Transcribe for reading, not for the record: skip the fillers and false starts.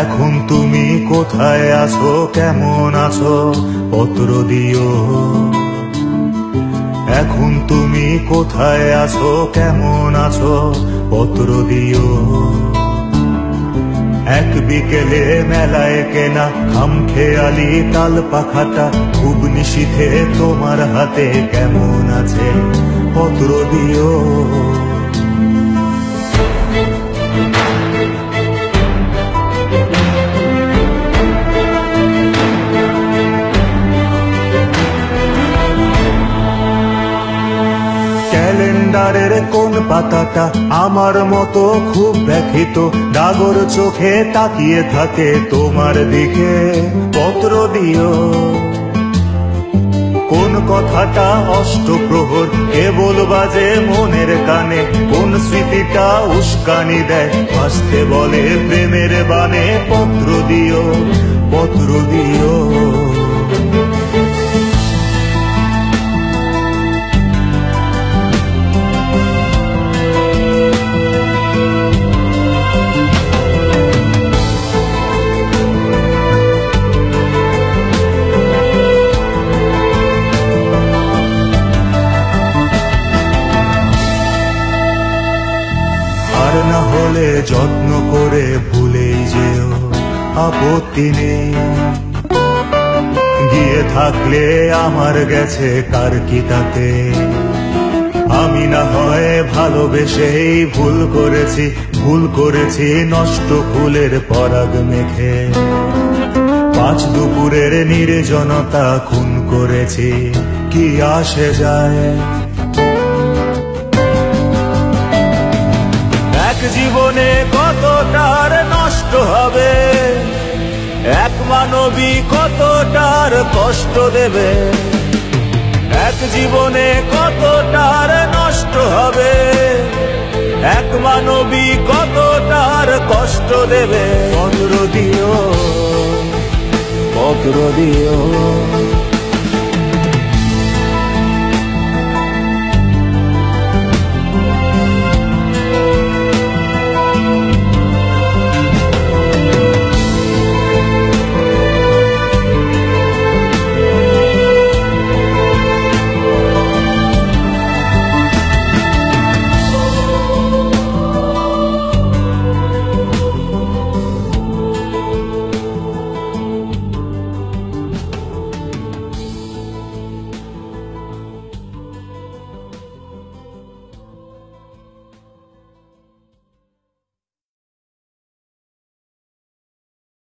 এখন তুমি কোথায় আছো, কেমন আছো, পত্র দিও। এখন তুমি কোথায় আছো, কেমন আছো, পত্র দিও। এক বিকেলে মেলায় কেনা খামখেয়ালি তাল পাখাটা খুব নিশীথে তোমার হাতে কেমন আছে, পত্র দিও। ক্যালেন্ডারের কোন পাতাটা আমার মতো খুব ব্যথিত, ডাগর চোখে তাকিয়ে থাকে তোমার দিকে, পত্র দিও। কোন কথাটা অষ্টপ্রহর কেবল বাজে মনের কানে, কোন স্মৃতিটা উস্কানি দেয় হাসতে বলে প্রেমের বানে, পত্র দিও, পত্র দিও। আর না হলে যত্ন করে ভুলেই যেও, আপত্তি নেই। গিয়ে থাকলে আমার গেছে কার কি তাতে, আমি না হয় ভালোবেসেই ভুল করেছি নষ্ট ফুলের পরাগ মেখে। পাঁচ দুপুরের নির্জনতা খুন করেছি, কি আসে যায়। এক জীবনে কতটার নষ্ট হবে, এক মানবী কতটার কষ্ট দেবে। এক জীবনে কতটার নষ্ট হবে, এক মানবী কতটার কষ্ট দেবে, পত্র দিও, পত্র দিও।